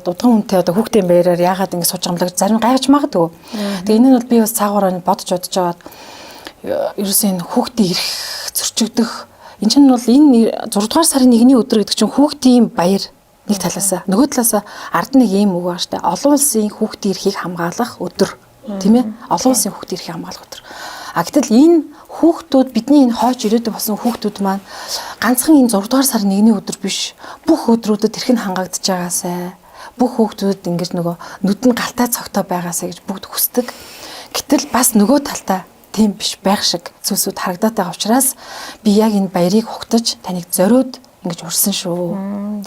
Удган үнтэй одоо хүүхдийн баяраар яагаад ингэ сууж байгаа юм бэ гэж зарим гайхаж магадгүй. Тэгээ энэ нь бол би бас цаагаараа бодож жаад ерөөсөө энэ хүүхдийн ирэх зөрчигдөх энэ чинь бол энэ 6 дугаар сарын 1-ний өдөр гэдэг чинь хүүхдийн баяр нэг талаасаа нөгөө талаасаа ард нэг ийм үг байгаа штэ олон улсын хүүхдийн эрхийг хамгаалах өдөр тийм ээ олон улсын хүүхдийн эрхийг хамгаалах өдөр. А гэтэл энэ хүүхдүүд бидний энэ хойч ирээдүйн болсон хүүхдүүд маань ганцхан энэ 6 дугаар сарын 1-ний өдөр биш бүх өдрүүдэд эрх нь хангаагдж байгаасай. Бүх хүүхдүүд ингэж нөгөө нүдэн галтаа цогтой байгаасай гэж бүгд хүсдэг. Гэтэл бас нөгөө талдаа тийм биш байх шиг зүйлсүүд харагдаад байгаа учраас би яг энэ баярыг хугтаж таныг зориуд ингэж урьсан шүү.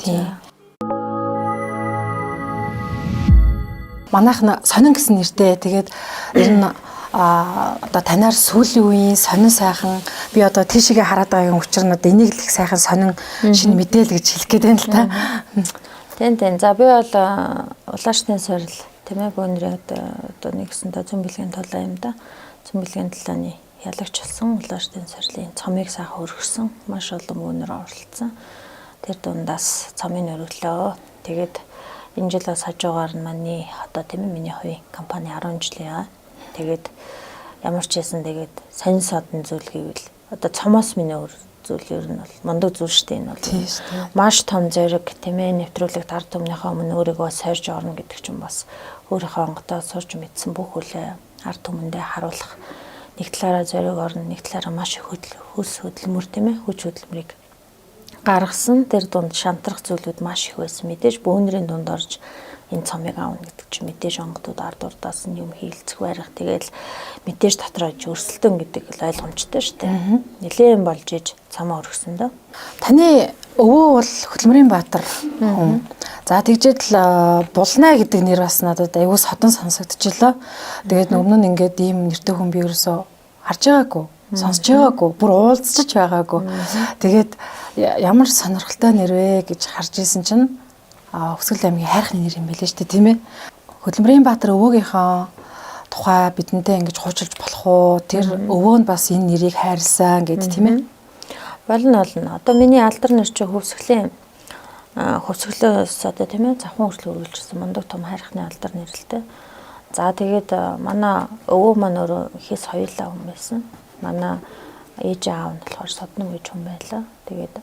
Тийм. Манайх сонин гэсэн нэртэй тэгээд ер нь одоо танаар сүүлийн үеийн сонин сайхан би одоо тийшээгээ хараад байгаагийн учир нь одоо энийг л их сайхан сонин шинэ мэдээлэл гэж хэлэх гээд байна л та. Тийм. За би бол улаашны сорил тийм ээ бөөнрийн одоо нэгсэнтэй зүүн бэлгийн толгой юм да. Зүүн бэлгийн толгойн ялагч болсон улаашны сорилын цомыг сайхан өргөсөн. Маш олон бөөнөр оролцсон. Тэр дундаас цомыг өргөлөө. Тэгээд энэ жилээс хажуугаар нь миний одоо тийм ээ миний хувийн компани 10 жил яа. Тэгээд ямар ч байсан тэгээд сонин содны зүйл гэвэл одоо цомоос миний зүйл ер нь бол мундаг зүйл шүү дээ энэ бол. Маш том зэрэг тийм ээ нэвтрүүлэгт ард түмнийхээ өмнө өөрийгөө сойрж орно гэдэг чинь бас өөрийнхөө онгодоо сурж мэдсэн бүх үлээ ард түмэндээ харуулах нэг талаараа зориг орно нэг талаараа маш их хөлс хөдөлмөр тийм ээ хүч хөдөлмөрийг гаргасан тэр дунд шантрах зүйлүүд маш их байсан. Мэдээж бөөнрийн дунд орж энэ цомыг аавна гэдэг чинь мэдээж онгодууд ард урдаас нь юм хийлцэх байрах. Тэгээл мэдээж дотроо өрсөлдөн гэдэг л ойлгомжтой шүү дээ. Нилээн болж иж цамаа өргөсөн дөө. Таны өвөө бол Хөдөлмөрийн Баатар хүн. За тэгжээд л Булнаа гэдэг нэр бас надад аюул содон сонсогдчихлоо. Тэгээд өмнө нь ингээд ийм нэртэй хүн би ерөөсөө харж байгаагүй, сонсож байгаагүй, бүр уулзчих байгаагүй. Тэгээд ямар сонирхолтой нэр вэ гэж харж исэн чинь Өсгөл аймгийн хайрхны нэр юм байлээ шүү дээ тийм ээ. Хөдөлмөрийн Баатар өвөөгийнхөө тухай бидэнтэй ингэж хуучилж болох уу? Тэр өвөө нь бас энэ нэрийг хайрлсан гэдэг тийм ээ. Болно. Одоо миний алдар нэр чи хөвсгөлийн хөвсгөлөөс одоо тийм ээ завхан хүртэл үргэлжлсэн мундаг том хайрхны алдар нэрэлтэй. За тэгээд манай өвөө маань өөрөө ихээс хоёулаа хүн байсан. Манай ээж аав нь болохоор содном гэж хүн байлаа. Тэгээд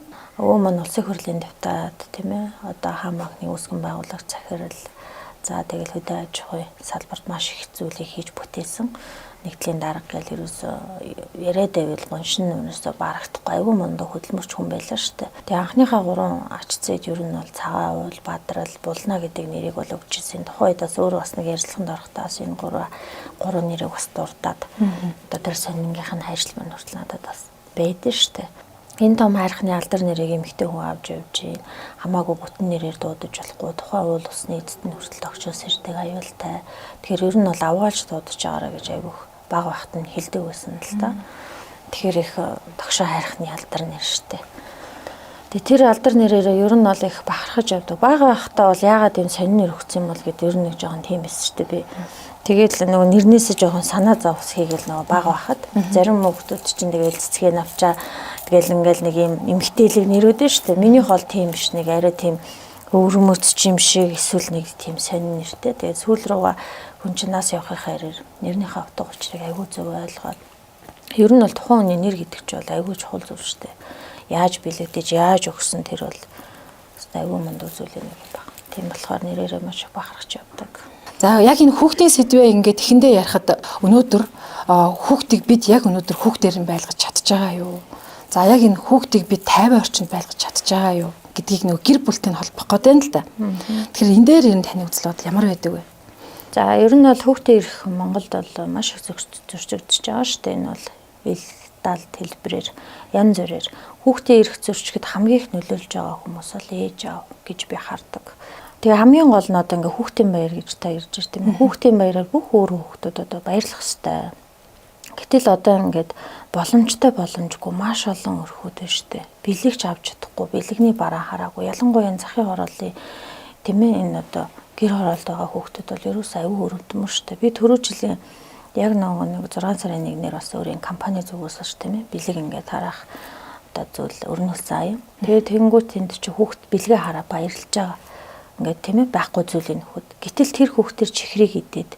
өвөө маань улсын хурлын депутат тийм ээ одоо хаан банкны үүсгэн байгуулах захирал за тэгэл хөдөө аж ахуй салбарт маш их зүйлийг хийж бүтээсэн нэгдлийн дарга гэл ерөөсөө яриад байвал гоншин нүнээсээ барагдахгүй аюу мундаг хөдөлмөрч хүн байлаа шүү дээ. Тэгээ анхныхаа 3 ач зээд ер нь бол цагаан уул, бадрал, булна гэдэг нэрийг бол өгчээсэн. Тухайн үед бас өөрөө бас нэг ярилцлаганд орохдоос энэ 3 нэрийг бас дурдаад одоо тэр сонингийнх нь хайршил мань хүртэл надад бас байдэн шүү дээ. Энэ том хайрхны алдар нэрийг эмэгтэй хүн авч явж гин хамаагүй бүтэн нэрээр дуудаж болохгүй тухайн уул усны эзэд нь хүртэл тогтчоос ирдэг аюултай. Тэгэхээр ер нь бол аваалж дуудаж байгаараа гэж айгүйх баг багт нь хэлдэг байсан л та. Тэгэхээр их тогшоо хайрхны алдар нэр штэ. Тэгээ тэр алдар нэрээр ер нь бол их бахархаж явдаг. Бага байхдаа бол яагаад энэ сонин нэр өгсөн юм бол гэд ер нь нэг жоохон тийм эс штэ би. Тэгээд л нөгөө нэрнээсээ жоохон санаа зовс хийгээл нөгөө бага байхад зарим хүүхдүүд чинь тэгээд цэцгээ навчаа тэгэл ингээл нэг юм эмгтээлэг нэрүүд нь штэ. Минийх бол тийм биш нэг арай тийм өвөрмөц юм шиг эсвэл нэг тийм сонин нэртэй. Тэгээд сүүл рүүгээ хүн чинь нас явахын хайраар нэрнийхээ утга учирыг айгүй зөв ойлгоод ер нь бол тухайн хүний нэр гэдэг чинь бол айгүй чухал зүйл штэ. Яаж бэлэгдэж яаж өгсөн тэр бол айгүй мундаг зүйл юм байна. Тийм болохоор нэрээрээ маш их бахархаж явдаг. За яг энэ хүүхдийн сэдвээ ингээд ихэндээ ярихад өнөөдөр хүүхдийг бид яг өнөөдөр хүүхдээр нь байлгаж чадж байгаа юу? За яг энэ хүүхдийг бид тайван орчинд байлгаж чадж байгаа юу гэдгийг нөгөө гэр бүлтэй холбох гээд байна л да. Тэгэхээр энэ дээр энэ таны үзэл бодол ямар байдаг вэ? За ер нь бол хүүхдээ ирэх Монголд бол маш их зөрчигдөж байгаа шүү дээ. Энэ бол ил дал хэлбэрээр янз бүрээр хүүхдээ ирэх зөрчигд хамгийн их нөлөөлж байгаа хүмүүс бол ээж аав гэж би хардаг. Тэгээ хамгийн гол нь одоо ингээ хүүхдийн баяр гэж та ирж байна тийм ээ. Хүүхдийн баяраар бүх өөр хүүхдүүд одоо баярлах ёстой. Гэтэл одоо ингээд боломжгүй маш олон өрхүүд байна шүү дээ. Бэлэгч авч чадахгүй, бэлэгний бараа хараагүй. Ялангуяа захын хорооллын тийм ээ энэ одоо гэр хороолд байгаа хүүхдүүд бол ерөөс аюу өрөвдмөр шүү дээ. Би түрүү жилийн яг нэг 6 сарын 1-ээр бас өөрийн компани зүгээс ш тийм ээ. Бэлэг ингээд харах одоо зүйл өрнүүлсэн аяа. Тэгээ тэнгуут тэнд чи хүүхд бэлгээ хараа баярлж байгаа. ингээд тийм ээ байхгүй зүйлийг нөхөд. Гэтэл тэр хүүхдэр чихрийг идээд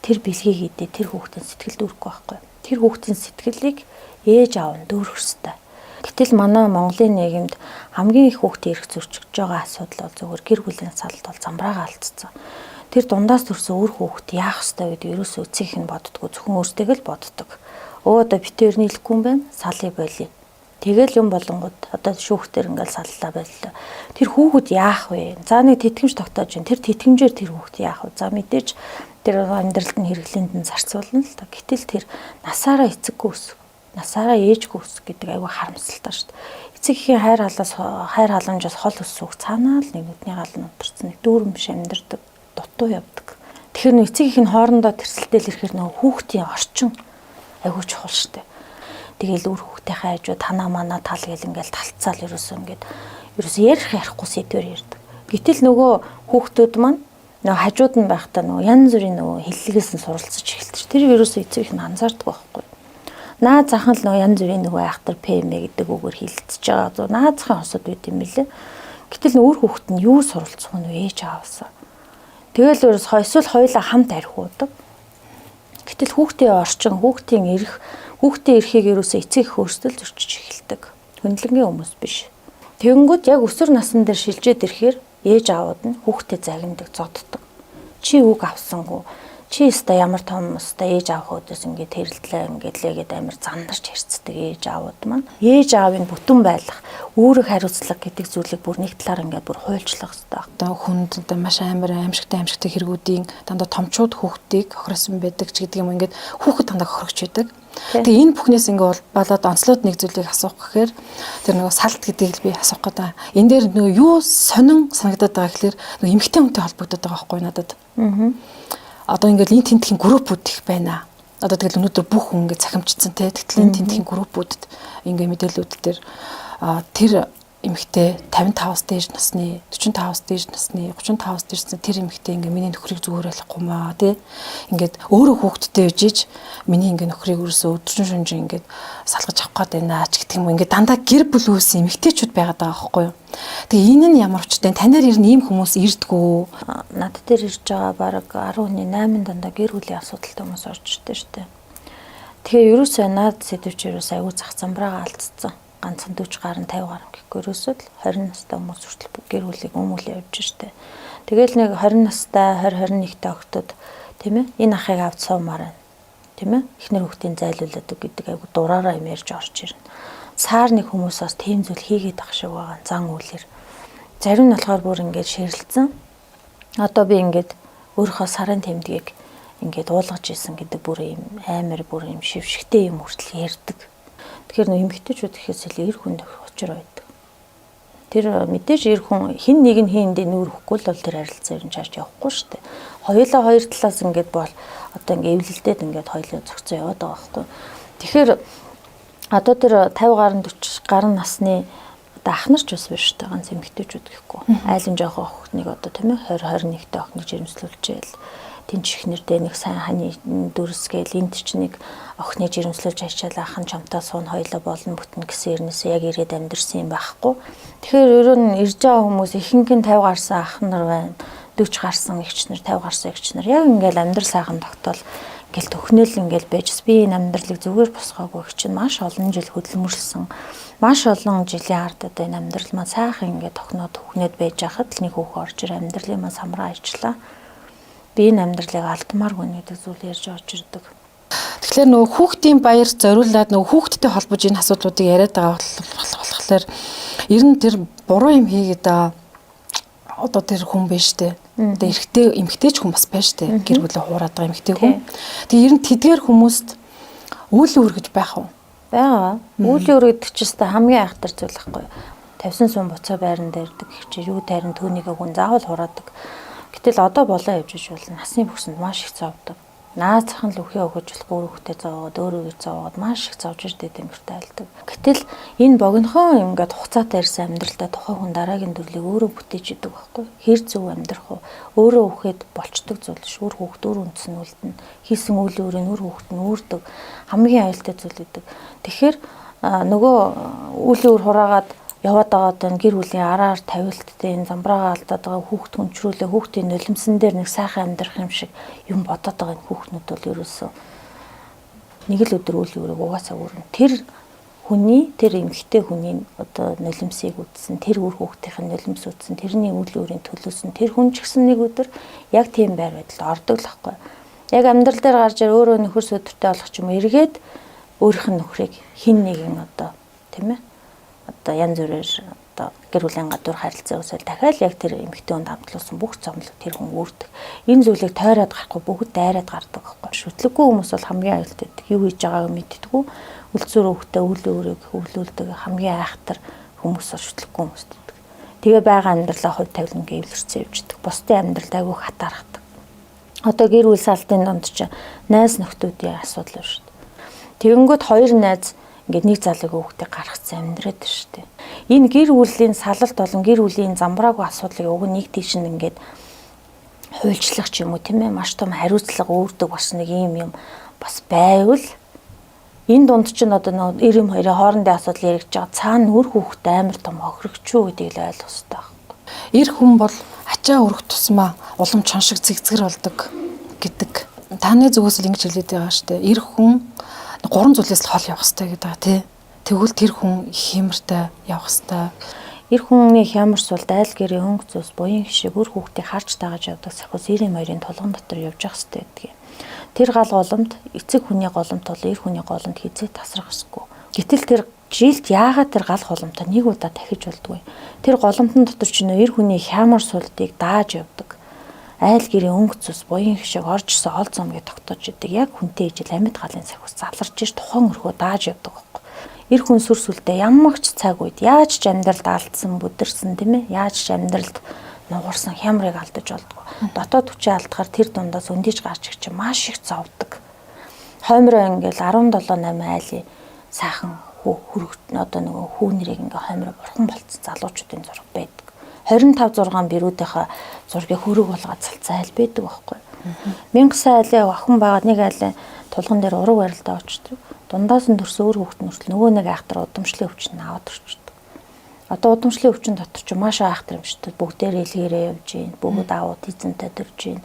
тэр бэлгийг идээд тэр хүүхдийн сэтгэл дүүрэхгүй байхгүй. Тэр хүүхдийн сэтгэлийг ээж аав нь дүүрэх ёстой. Гэтэл манай Монголын нийгэмд хамгийн их хүүхдийн эрх зөрчигдөж байгаа асуудал бол зөвхөн гэр бүлийн салалт бол замбраагаа алдсан. Тэр дундаас төрсэн үр хүүхд яах ёстой гэдэг ерөөсөө эцгийнх нь боддгоо зөвхөн өөртөө л боддог. Одоо битээр нийлэхгүй юм байна. Салыг болиё. Тэгэл юм болонгод одоо шүүхтэр ингээл саллаа байлаа. Тэр хүүхэд яах вэ? За нэг тэтгэмж тогтоож байна. Тэр тэтгэмжээр тэр хүүхэд яах вэ? За мэдээж тэр амьдралд нь хэрэглээнд нь зарцуулна л та. Гэтэл тэр насаараа эцэггүй өсөх, насаараа ээжгүй өсөх гэдэг айгүй харамсалтай шүү дээ. Эцэгхийн хайр халамжаас хол өсөх цаанаа л нэг нүдний гал нь утарсан нэг дүүрэн биш амьдэрдэг, дутуу явдаг. Тэгэхээр нэг эцэгийнх нь хоорондоо тэрсэлтэл ирэхээр нөгөө хүүхдийн орчин айгүй чухал шүү дээ. Тэгэл үр хүүхдийнхээ хажуу танаа манаа тал гэл ингээл талцаал ерөөсөө ярих ярихгүй сэдвэр ярьдаг. Гэтэл нөгөө хүүхдүүд маань нөгөө хажууд нь байхдаа нөгөө янз бүрийн нөгөө хиллэгээс нь суралцж эхэлдэг. Тэр ерөөсөө эцэг их нь анзаардаг байхгүй. Наад захын л нөгөө янз бүрийн нөгөө айхтар ПМ гэдэг үгээр хилцэж байгаа. Наад захын хосод байт юм билээ. Гэтэл нөгөө үр хүүхд нь юу суралцах нь ээж аавсаа. Тэгэл ерөөс эсвэл хоёулаа хамт архиудаг. Гэтэл хүүхдийн орчин, хүүхдийн эрхийг ерөөсөө эцэг их өөрсдөө зөрчиж эхэлдэг. Хөндлөнгийн хүмүүс биш. Тэгэнгүүт яг өсвөр насны дээр шилжээд ирэхээр ээж аауд нь хүүхдэд загнадаг, зоддог. Чи үг авсангүй. Чи өстой ямар том өстой ээж аав хөөдөөс ингээд хэрэлдлээ ингээд лээгээд амир зандарч хэрцдэг ээж аауд маань. Ээж аавын бүтэн байлах, үүрэг хариуцлага гэдэг зүйлийг бүр нэг талаар ингээд бүр хуульчлах хэрэгтэй. Одоо хүнд маш амар аимшигтай хэрэгүүдийн дандаа томчууд хүүхдийг хохиросон байдаг ч гэдэг юм ингээд хүүхэд дандаа хохирогч байдаг. Тэгээ энэ бүхнээс ингээд болоод онцлоод нэг зүйлийг асуух гэхээр тэр нөгөө салт гэдгийг л би асуух гэдэг. Энэ дээр нөгөө юу сонин санагдаад байгаа гэхээр нөгөө эмэгтэй хүнтэй холбогдоод байгаа байхгүй надад. Одоо ингээд энэ тентхийн группүүд их байна. Одоо тэгэл өнөөдөр бүх хүн ингээд цахимжцсан те. Тэгтэл энэ тентхийн группүүдэд ингээд мэдээлүүд дээр тэр эмэгтэй 55-аас дээш насны, 45-аас дээш насны, 35-аас дээш насны тэр эмэгтэй ингээд миний нөхрийг зүгээр ойлгохгүй маа тий. Ингээд өөрөө хүүхэдтэй үжиж миний ингээд нөхрийг өрөөсөө өдөржин шөнжин ингээд салгаж авах гээд байна ч гэдэг юм. Ингээд дандаа гэр бүл үүсэн эмэгтэйчүүд байгаад байгаа байхгүй юу. Тэгээ энэ нь ямар учиртай танаар ер нь ийм хүмүүс ирдгүү. Над дээр ирж байгаа бараг 10-8 дандаа гэр бүлийн асуудалтай хүмүүс орж ирдэ штэ. Тэгээ ерөөсөө наад сэдвч ерөөсөө аягүй зах замбраагаа алдсан. Ганцхан 40 гаруй 50 гаруй гэхгүй ерөөсөө л 20 настай хүмүүс хүртэл гэр бүлийг өмүүлээ явж штэ. Тэгээл нэг 20 настай 20-21-тэй охтод тийм ээ энэ ахыг авч суумаар байна. Тийм ээ эхнэр хүүхдийн зайлуулад үг гэдэг аягүй дураараа юм ярьж орж ирнэ. Саар нэг хүмүүсээс тийм зүйл хийгээд ах шиг байгаа зан үйлэр. Зарим нь болохоор бүр ингээд ширэлцэн. Одоо би ингээд өөрийнхөө сарын тэмдгийг ингээд уулгаж исэн гэдэг бүр юм амар бүр юм шившгтэй юм хүртэл ярьдаг. Тэгэхээр нөө эмгэгтэйчүүд гэхээс илүү эр хүн учир байдаг. Тэр мэдээж эр хүн хин нэг нь хийндээ нүүр хөхгүй л бол тэр харилцаа ер нь чааш явахгүй шүү дээ. Хоёулаа хоёр талаас ингээд бол одоо ингээд эвлэлдээд ингээд хоёулаа зөгцөө яваад байгаа байхгүй. Тэгэхээр одоо тэр 50 гаруй 40 гаруй насны одоо ах нар ч бас биш шүү дээ. Ганц эмгэгтэйчүүд гэхгүй. Айлын жоохон охиныг одоо тийм ээ 20-21-тэй охиныг жирэмслүүлчихэл тэнч ихнэрдээ нэг сайн ханы дүрсгээл энд ч нэг охины жирэмслүүлж ачаал ах нь чамтаа суун хоёлоо болно бүтэн гэсэн ернээсээ яг ирээд амьдэрсэн юм байхгүй. Тэгэхээр ерөө нь ирж байгаа хүмүүс ихэнх нь 50 гарсан ах нар байна. 40 гарсан эгчнэр 50 гарсан эгчнэр яг ингээл амьдрал сайхан тогтоол ингээл төхнөл ингээл байжс би энэ амьдралыг зүгээр босгоогүй их чинь маш олон жил хөдөлмөрлсөн. Маш олон жилийн ард одоо энэ амьдрал маань сайхан ингээд тохноод төхнөд байж хахад л нэг хүүхэн орж ир амьдралын маань самраа ажиллаа. Би энэ амьдралыг алдмааргүй гэдэг зүйл ярьж орж ирдэг. Тэгэхээр нөгөө хүүхдийн баяр зориулаад нөгөө хүүхдтэй холбож энэ асуудлуудыг яриад байгаа болохоор ер нь тэр буруу юм хийгээд одоо тэр хүн биш үү? Одоо эрэгтэй эмэгтэйч хүн бас байж тээ. Гэр бүлээ хуураад байгаа эмэгтэй хүн. Тэгээ ер нь тэдгээр хүмүүст үйл үргэж байх уу? Бага. Үйл үргэж ч гэсэн хамгийн айхтар зүйл байхгүй. 50 сум буцаа байран дээрдэг чи юу тайран түүнийг хүн заавал хураадаг. Гэтэл одоо болоо явж иж бол насны бүсэнд маш их зовдөг. Наад захын л өхөө өгөж болох хүүхдээ зовоод өөрөө зовоод маш их зовж ирдэг юмртай айлдаг. Гэтэл энэ богинохон ингээд хугацаатай ирсэн амьдралдаа тухайн хүн дараагийн төрлийг өөрөө бүтээж идэг байхгүй. Хэр зөв амьдрах вэ? Өөрөө өгөхөд болчдөг зүйл ш. Үр хүүхд өөр үндсэн үлдэнэ. Хийсэн үйл өөрийн үр хүүхд нь үүрдэг. Хамгийн аюултай зүйл гэдэг. Тэгэхээр нөгөө үлийн үр хураагаад яваад байгаа одоо гэр бүлийн араар тавилттай энэ замбраагаа алдаад байгаа хүүхд хүнчрүүлээ хүүхдийн нулимсан дээр нэг сайхан амьдрах юм шиг юм бодоод байгаа энэ хүүхнүүд бол ерөөсөө нэг л өдөр үл өөрөг угаасаа өрнө. Тэр эмэгтэй хүний одоо нулимсыг үзсэн, тэр үр хүүхдийн нулимс үзсэн, тэрний үл өөрийн төлөөсөн тэр хүн ч гэсэн нэг өдөр яг тийм байр байдалд ордог л байхгүй. Яг амьдрал дээр гарч ир өөрөө нөхөр сөдөртэй болох ч юм уу эргээд өөрийнх нь нөхрийг хин нэгэн одоо тийм ээ одоо янз бүрээр одоо гэр бүлийн гадуур харилцаа үүсвэл дахиад яг тэр эмэгтэй хүнд амтлуулсан бүх зомлог тэр хүн үүрдэг. Энэ зүйлийг тойроод гарахгүй бүгд дайраад гардаг байхгүй. Шүтлэггүй хүмүүс бол хамгийн аюултай. Юу хийж байгааг мэддэггүй. Үлцээр хөвгтөө үл өөрөг хөвлүүлдэг хамгийн айхтар хүмүүс бол шүтлэггүй хүмүүс гэдэг. Тэгээ байгаа амьдралаа хувь тавилангийн эвлэрцээ явждаг. Бусдын амьдралд айгүй хатаархдаг. Одоо гэр бүл салдын донд ч найз нөхдүүдийн асуудал шүү дээ. Тэгэнгүүт хоёр найз ингээд нэг залууг хүүхдээ гаргацсан амьдраад байна шүү дээ. Энэ гэр бүлийн салалт болон гэр бүлийн замбраагүй асуудлыг уг нэг тийш нь ингээд хуульчлах ч юм уу тийм ээ маш том хариуцлага өөрдөг бас нэг юм бас байвал энэ дунд чинь одоо нэг 92-ийн хоорондын асуудал яригдж байгаа цаана үр хүүхэд амар том хохирогчгүй гэдгийг л ойлгох хэрэгтэй байхгүй. Эр хүн бол ачаа өрөх тусмаа улам чон шиг зэгзгэр болдог гэдэг. Таны зүгээс л ингэж хэлээд байгаа шүү дээ. Эр хүн 3 зүйлээс л хол явах хэрэгтэй гэдэг байгаа тий. Тэгвэл тэр хүн хямртай явах хэрэгтэй. Эр хүний хямрс бол дайл гэрээ хөнгө зүс буян шиг үр хүүхдийг харж дагаж явдаг сахус 92-ийн толгон дотор явж явах хэрэгтэй гэдэг. Тэр гал голомт эцэг хүний голомт бол эр хүний голомт хизээ тасрах ёсгүй. Гэтэл тэр жилд яагаад тэр гал голомтоо нэг удаа дахиж болдгоо. Тэр голомтон дотор ч нэр хүний хямар сулдыг дааж явдаг. Айл гэрээ өнгө цус буян шиг оржсон ол зомгийг тогтоож идэг. Яг хүнтэй ижил амьд галын сахус заларч иш тухайн өрхөө дааж явдаг байхгүй. Эр хүн сүр сүлдээ ямагч цаг үед яаж ч амьдралд алдсан бүдэрсэн тийм ээ. Яаж ч амьдралд нугарсан хямрыг алдаж болдгоо. Дотоод хүчээ алдахаар тэр дундаас өндийж гарч ирчих маш их зовдөг. Хоймроо ингээл 17-8 айлын сайхан хүрэгт одоо нөгөө хүүнэрийг ингээ хоймроо бурхан болцсон залуучуудын зураг байдаг. 25-6 бирүүдийнхаа зургийг хөрөг болгоод цалцайл байдаг байхгүй. 1000 сая айлын охин байгаа нэг айлын тулган дээр ураг барилдаа очдөг. Дундаас нь төрсөн өөр хүүхд нүртэл нөгөө нэг айхтар удамшлын өвчин аваад орчдөг. Одоо удамшлын өвчин дотор ч маш айхтар юм шүү дээ. Бүгдээр илгээрээ явж гин, бүгд аавууд эзэнтэй төрж гин.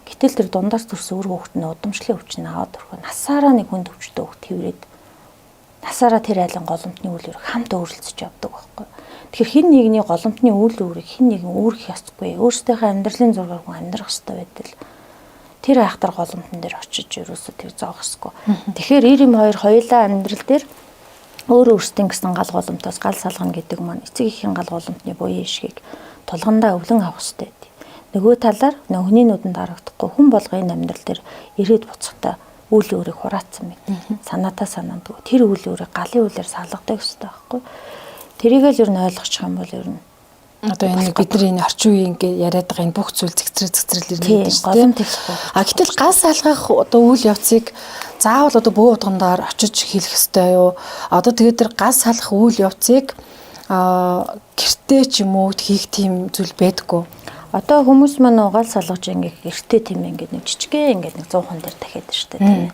Гэтэл тэр дундаас төрсөн өөр хүүхд нь удамшлын өвчин аваад орхоо. Насаараа нэг хүнд өвчтөй хүүхд хэврээд насаараа тэр айлын голомтны үйл үүрэг хамт өөрлөсөж явдаг байхгүй. Тэгэхээр хин нэгний голомтны үйл үүрэг хин нэгэн үүрэх ёсгүй. Өөрсдийнхөө амьдралын зургаар хүн амьдрах ёстой байтал тэр айхтар голомтон дээр очиж ерөөсөө тэр зоох ёсгүй. Тэгэхээр 92 хоёулаа амьдрал дээр өөрсдийн гэсэн гал голомтоос гал салгана гэдэг маань эцэг эхийн гал голомтны буян ишгийг тулгандаа өвлөн авах ёстой. Нөгөө талаар хүний нүдэнд харагдахгүй хүн болгоо энэ амьдрал дээр ирээд буцахтаа үйл өөрийг хураацсан мэт. Санаатаа санаандгүй. Тэр үйл өөрийг галын үлээр салгадаг ёстой байхгүй. Тэрийг л ер нь ойлгочих юм бол ер нь одоо энэ бидний энэ орчин үеийн ингээ яриад байгаа энэ бүх зүйл зэгцрэл ирнэ гэж тийм. А гэтэл гал салгах одоо үйл явцыг заавал одоо бөө удгандаар очиж хийх ёстой юу? Одоо тэгээд тэр гал салгах үйл явцыг гэртээ ч юм уу хийх тийм зүйл байдаггүй. Одоо хүмүүс маань гал салгаж ингээ гэртээ тийм ингээ нэг жижигхэн ингээ нэг 100 хон дээр дахиад штэ тийм.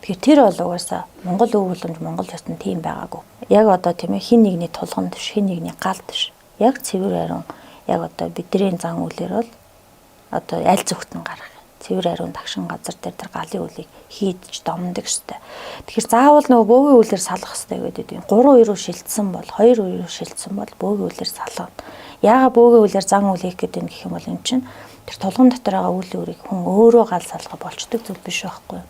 Тэгэхээр тэр бол угаасаа Монгол өв боломж Монгол ёсонд тийм байгаагүй. Яг одоо тийм ээ хин нэгний тулганд биш, хин нэгний гал биш. Яг цэвэр ариун яг одоо бидний зан үйлээр бол одоо аль зүгт нь гарах. Цэвэр ариун тагшин газар дээр тэр галын үлийг хийдэж домдог штэ. Тэгэхээр заавал нөгөө бөөгийн үлээр салах хэрэгтэй гэдэг юм. 3 2-оор шилжсэн бол 2 2-оор шилжсэн бол бөөгийн үлээр салгана. Яагаад бөөгийн үлээр зан үйл хийх гэдэг юм гэх юм бол эн чинь тэр тулган дотор байгаа үйл өөрийг хүн өөрөө гал салгах болчдөг зүйл биш байхгүй.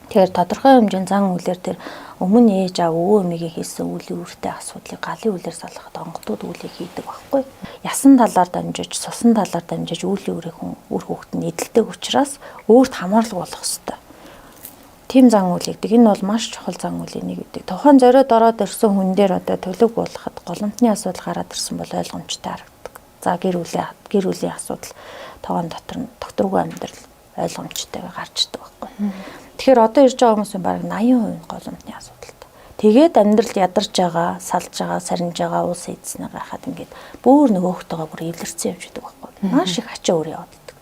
Тэгэхээр тодорхой хэмжээний зан үйлээр тэр өмнө ээж аав өвөө эмээгийн хийсэн үйл үүрэгтэй асуудлыг галын үйлээр салгахад онгодууд үйлийг хийдэг байхгүй. Ясан талаар дамжиж, сусан талаар дамжиж үйл үүрэг хүн үр хүүхэд нь эдэлдэг учраас өөрт хамаарлаг болох ёстой. Тим зан үйл гэдэг. Энэ бол маш чухал зан үлийн нэг гэдэг. Тухайн зориод ороод ирсэн хүн дээр одоо төлөв буулгахад голомтны асуудал гараад ирсэн бол ойлгомжтой харагддаг. За гэр бүлийн асуудал тоон дотор нь докторгүй амьдрал ойлгомжтой гарч идэг байхгүй. Тэгэхээр одоо ирж байгаа хүмүүсийн бараг 80% голомтны асуудалтай. Тэгээд амьдралд ядарч байгаа, салж байгаа, сарниж байгаа уус эдснээ гахаад ингээд бүр нөгөөхтэйгээ бүр эвлэрсэн явж идэг байхгүй. Маш их ачаа өөр явагддаг.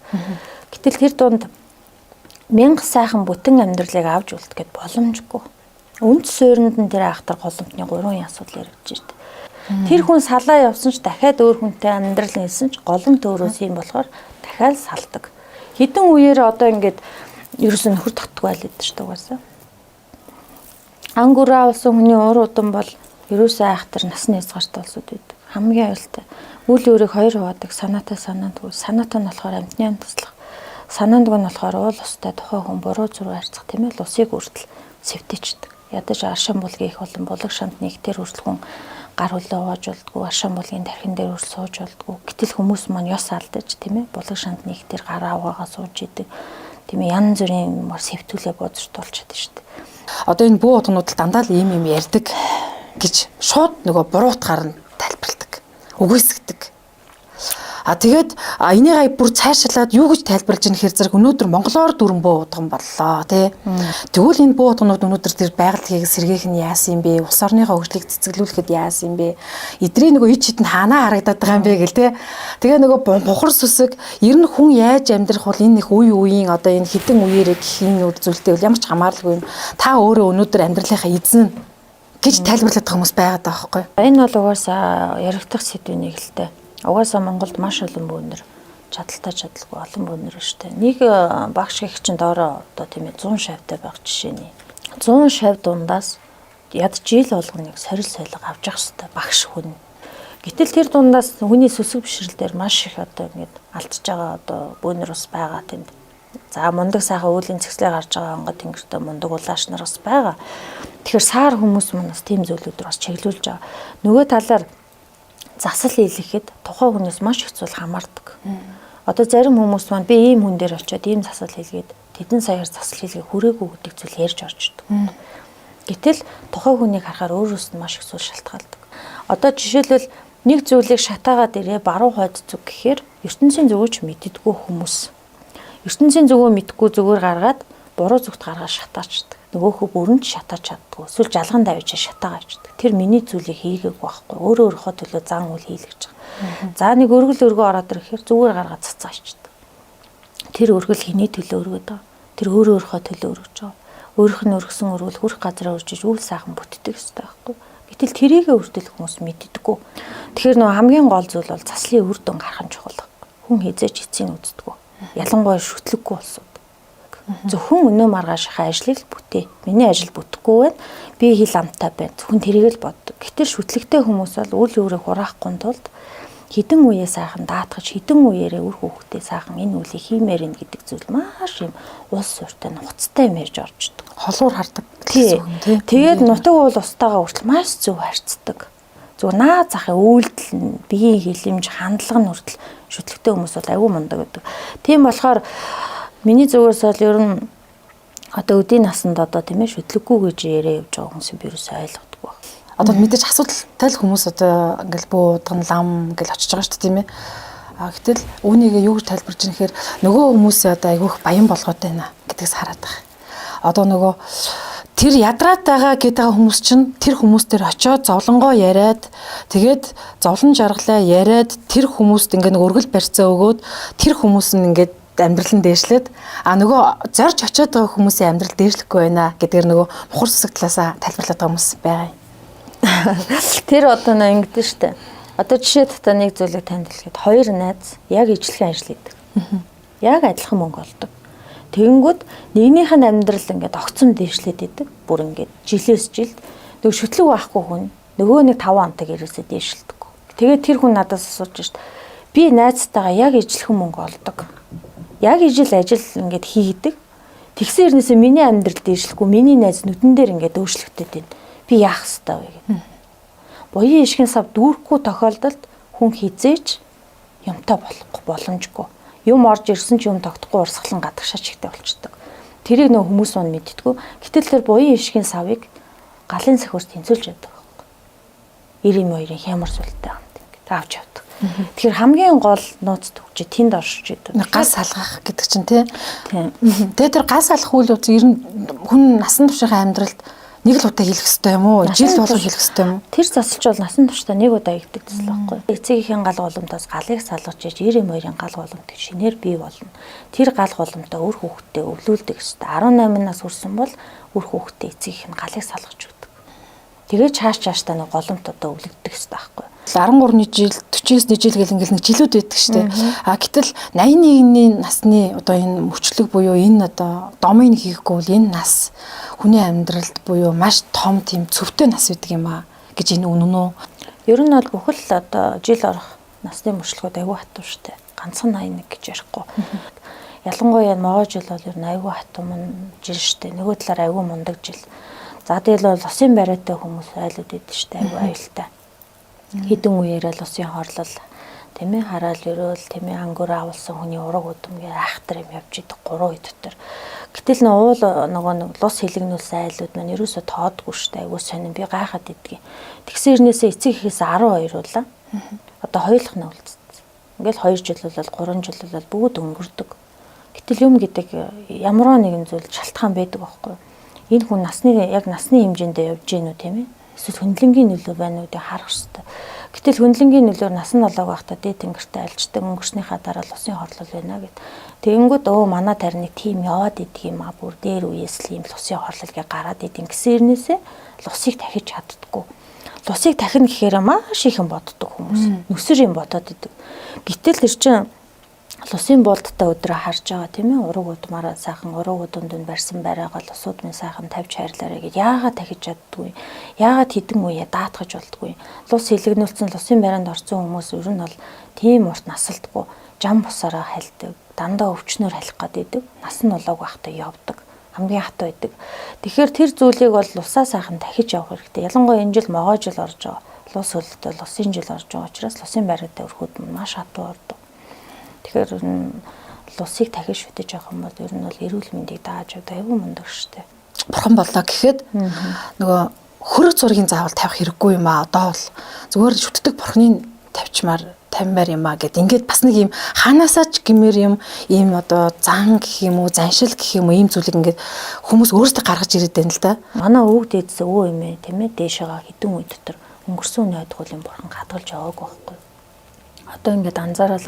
Гэтэл тэр дунд 1000 сайхан бүтэн амьдралыг авч үлдэхэд боломжгүй. Үнд суурьнд нь тэр айхтар голомтны 3 асуудал яригдж ирдэг. Тэр хүн салаа явсан ч дахиад өөр хүнтэй амьдрал нийлсэн ч голом төөрөөс юм болохоор дахиад салдаг. Хэдэн үеэр одоо ингээд ерөөс нь нөхөр татдаг байлээд шүү дээ угаасаа. Ангураа болсон хүний уур удан бол ерөөсөө айхтар насны хязгаартай болсод байдаг. Хамгийн аюултай. Үл өөрийг хоёр хуваадаг санаатай санаандгүй. Санаатай нь болохоор амьтны ам туслах. Санаандгүй нь болохоор уул устай тухай хүн буруу зураг харьцах тийм ээ л усыг үртэл сэвтээчдэг. Ядаж аршин булгийн их болон булаг шамт нэгтэр хүртэл хүн гар хөлөө угааж болдгоо, аршин булгийн тархин дээр үрл сууж болдгоо. Гэтэл хүмүүс маань ёс алдаж тийм ээ булаг шамт нэгтэр гараа угаагаа сууж идэг. Тийм ээ янз бүрийн юмар сэвтүүлээ бодсортуулж чаддаг шүү дээ. Одоо энэ бүү утгнууд л дандаа л ийм юм ярьдаг гэж шууд нөгөө буруу утгаар нь тайлбарладаг. Үгүйсгдэг. Тэгээд энийг бүр цаашлаад юу гэж тайлбарлаж ийм хэр зэрэг өнөөдөр монголоор дүрэн бүү утган боллоо тий. Тэгвэл энэ бүү утгнууд өнөөдөр тэр байгаль хийх сэргээх нь яасан юм бэ? Улс орныхоо хөгжлийг цэцгэлүүлэхэд яасан юм бэ? Эдрийн нөгөө ид хитэн хаанаа харагдаад байгаа юм бэ гэл тий. Тэгээ нөгөө бухар сүсэг ер нь хүн яаж амьдрах бол энэ их үе үеийн одоо энэ хідэн үеэрээ гэх энэ зүйлтэй бол ямар ч хамааралгүй юм. Та өөрөө өнөөдөр амьдралынхаа эзэн гэж тайлбарлаад байгаа хүмүүс байгаад байгаа байхгүй. Энэ бол угаасаа яригдах сэдвийн нэг л дээ. Угаасаа Монголд маш олон бүүнэр чадaltaй чадалгүй олон бүүнэр шүү дээ. Нэг багш гэх чинь доороо одоо тийм ээ 100 шавьтай байх жишээний. 100 шавь дундаас яд жил болгоныг сорил сойлго авч явах хэрэгтэй багш хүн. Гэтэл тэр дундаас хүний сүсэг бишрэл дээр маш их одоо ингэж алдчихж байгаа одоо бүүнэр ус байгаа тэнд. За мундаг сайхан уулийн цэгцлээ гарч байгаа онгод тэнгэртэй мундаг улааш нар бас байгаа. Тэгэхээр саар хүмүүс манаас тийм зүйлүүдээр бас чиглүүлж байгаа. Нөгөө талаар засал хийлгэхэд тухайн хүнээс маш их зүйл хамаардаг. Одоо зарим хүмүүс маань би ийм хүн дээр очиод ийм засал хийлгээд тэдэн саяар засал хийлгээ хүрээгүй гэдэг зүйл ярьж орчдөг. Гэтэл тухайн хүнийг харахаар өөрөөс нь маш их зүйл шалтгаалдаг. Одоо жишээлбэл нэг зүйлийг шатаагаад ирээ баруун хойд зүг гэхээр ертөнцийн зүгөө ч мэддэггүй хүмүүс. ертөнцийн зүгөө мэдгүй зүгээр гаргаад буруу зүгт гаргаад шатаачдаг. Нөгөөхөө бүрэн шатаач чаддгүй. Эсвэл жалган давж шатаагаа авчдаг. Тэр миний зүйлийг хийгээгүй байхгүй. Өөрөө өөрийнхөө төлөө зан үйл хийлгэж байгаа. За нэг өргөл өргөө ороод ирэхээр зүгээр гаргаад цацаачдаг. Тэр өргөл хэний төлөө өргөд байгаа. Тэр өөрөө өөрийнхөө төлөө өргөж байгаа. Өөрийнх нь өргөсөн өргөл хүрх газараа үржиж үл сайхан бүтдэг ёстой байхгүй. Гэтэл тэрийгэ өртөл хүмүүс мэддэггүй. Тэгэхээр нөгөө хамгийн гол зүйл бол заслын үр дүн гарах нь чухал. Хүн хизээч эцсийг үздэггүй. Ялангуяа шүтлэггүй болсон. Зөвхөн өнөө маргаашийнхаа ажлыг л бүтээ. Миний ажил бүтэхгүй байна. Би хил амтай байна. Зөвхөн тэрийг л боддог. Гэтэл шүтлэгтэй хүмүүс бол үл өөрийг хураахгүй тулд хідэн үеэ сайхан даатгаж хідэн үеэрээ үр хөвгтөө сайхан энэ үлийг хиймээр ин гэдэг зүйл маш юм улс суурьтай нухацтай юм ярьж орждог. Холуур хардаг. Тэгээд нутаг уул устаагаа хүртэл маш зөв харьцдаг. Зүгээр наа захын үйлдэл нь биеийн хилэмж хандлага нь хүртэл шүтлэгтэй хүмүүс бол аюу мундаг гэдэг. Тийм болохоор миний зүгээс бол ер нь одоо өдийн насанд одоо тийм ээ шүтлэггүй гэж яриа явж байгаа хүмүүс би юусоо ойлгохгүй байна. Одоо мэдээж асуудалтай л хүмүүс одоо ингээл буудган лам ингээл очиж байгаа шүү дээ тийм ээ. Гэтэл үүнийг юу гэж тайлбарж байгаа нэхээр нөгөө хүмүүсээ одоо айгүйх баян болгоод байна гэдгээс хараад байгаа. Одоо нөгөө тэр ядраад байгаа гэдэг хүмүүс чинь тэр хүмүүс төр очиод зовлонгоо яриад тэгээд зовлон жаргалаа яриад тэр хүмүүст ингээ нэг өргөл барьцаа өгөөд тэр хүмүүс нь ингээд амьдрал нь дээшлээд нөгөө зорж очиод байгаа хүмүүсийн амьдрал дээшлэхгүй байна гэдгээр нөгөө бухар сүсэг талаасаа тайлбарлаад байгаа хүмүүс байгаа юм. Тэр одоо нэг ингэдэж штэ. Одоо жишээ татаа нэг зүйлийг танд хэлэхэд хоёр найз яг ижлэхэн ажил хийдэг. Яг адилхан мөнгө олдог. Тэгэнгүүт нэгнийх нь амьдрал ингээд огцом дээшлээд идэг. Бүр ингээд жилээс жилд нөгөө шүтлэг байхгүй хүн нөгөө нэг 5 амтаг ирээсээ дээшилдэг. Тэгээд тэр хүн надаас асууж штэ. Би найзтайгаа яг ижлэхэн мөнгө олдог. Яг ижил ажил ингээд хийдэг. Тэгсэн хэрнээсээ миний амьдрал дээшлэхгүй миний найз нүдэн дээр ингээд өөшлөгдөд байна. Би яах ёстой вэ гэх. Буян ишгэн сав дүүрхгүй тохиолдолд хүн хизээч юмтай болохгүй боломжгүй. Юм орж ирсэн ч юм тогтохгүй урсгалан гадагшаа чигтэй болчдөг. Тэрийг нөө хүмүүс мань мэддэггүй. Гэтэл тэр буян ишгэн савыг галын сахиус тэнцүүлж яддаг байхгүй. 92-ийн хямар сүлтэй хамт ингээд авч явдаг. Тэгэхээр хамгийн гол нууц төгжи тэнд оршиж идэв. Газ салгах гэдэг чинь тий. Тэгээ тэр газ салгах үйл явц ер нь хүн насан туршийнхаа амьдралд нэг л удаа хийх хэрэгтэй юм уу? Жил болгон хийх хэрэгтэй юм уу? Тэр засалч бол насан туршдаа нэг удаа хийдэг гэсэн байхгүй. Эцэгхийн гал голомтоос галыг салгаж иж 92-ийн гал голомт шинээр бий болно. Тэр гал голомтоо үр хүүхдээ өвлүүлдэг шүү дээ. 18 нас хүрсэн бол үр хүүхдээ эцэгийнх нь галыг салгаж өгдөг. Тэгээ чааш нэг голомт одоо өвлөгддөг хэрэгтэй байхгүй. 13-ны жил, 49-ний жил гэл ингээл нэг жилүүд байдаг штэ. А гэтэл 81-ний насны одоо энэ мөчлөг буюу энэ одоо домыг хийхгүй бол энэ нас хүний амьдралд буюу маш том тийм цөвтэй нас байдаг юм а гэж энэ үнэн үү? Ер нь бол бүхэл одоо жил орох насны мөчлөгүүд аюу хатуу штэ. Ганцхан 81 гэж ярихгүй. Ялангуяа могоо жил бол ер нь аюу хатуу жил штэ. Нөгөө талаар аюу мундаг жил. За тэгэл бол усын бариатай хүмүүс айлууд идэв штэ аюу аюултай. Хідэн үеэрээ л усын хорлол тийм ээ хараал өрөөл тийм ээ ангөр авалсан хүний ураг удамгийн айхтар юм явж идэг 3 үй дотор. Гэтэл уул нөгөө нэг лус хилэгнүүлсэн айлууд маань ерөөсө тоодгүй штэ аюу сонин би гайхаад иддэг. Тэгсэн хэрнээсээ эцэг ихээс 12 уулаа. Одоо хоёулах нь үлдсэн. Ингээл 2 жил бол 3 жил бол бүгд өнгөрдөг. Гэтэл юм гэдэг ямар нэгэн зүйл шалтгаан байдаг байхгүй. Энэ хүн насны хэмжээндээ явж гинүү тийм ээ. Эсвэл хөндлөнгийн нөлөө байна уу гэж харах хэрэгтэй. Гэтэл хөндлөнгийн нөлөөр насан долоог байхдаа дээд тэнгэртээ альждаг өнгөрснийхаа дараа л усын хорлол байна гэд. Тэгэнгүүт манай тарныг тийм яваад идэг юм а бүр дээр үеэс л юм усын хорлол гэж гараад идэв гэсэн хэрнээсээ лусыг дахиж чаддаггүй. Лусыг дахин гэхээр маш ихэн боддог хүмүүс. Нүсэр юм бодоод идэг. Гэтэл тэр чинь лусын болдтой өдрөө харж байгаа тийм ээ ураг удмаараа сайхан ураг удамд барьсан байраагаа лусууд минь сайхан тавьж хайрлаарэ гэж яагаад дахиж чаддгүй яагаад хідэн үе даатгаж болдгүй лус хилэгнүүлсэн лусын байранд орсон хүмүүс ер нь бол тийм урт насалдгүй жам бусаараа хальдаг дандаа өвчнөр халих гээд идэг нас нь болоог байхдаа явдаг хамгийн хатуу байдаг тэгэхээр тэр зүйлийг бол лусаа сайхан дахиж явах хэрэгтэй ялангуяа энэ жил могоо жил орж байгаа лус хөлтөд лусын жил орж байгаа учраас лусын байраатай өрхүүд маш хатуу ордог. Тэгэхээр лусыг дахиж шүтэж явах юм бол ер нь бол эрүүл мэндийг дааж өгдөг аюу мундаг штэ. Бурхан болоо гэхэд нөгөө хөрөг зургийн заавал тавих хэрэггүй юм а. Одоо бол зүгээр шүтдэг бурхныг тавьмаар юм а гэд ингээд бас нэг юм хаанасаа ч гэмээр юм ийм одоо зан гэх юм уу заншил гэх юм уу ийм зүйлийг ингээд хүмүүс өөрсдөө гаргаж ирээд байна л да. Манай өвөг дээдс өвөө юм ээ тийм ээ дээшээгаа хідэн үе дотор өнгөрсөн үеийн ойдгуулын бурхан хадгалж яваагүй байхгүй. Одоо ингээд анзаараад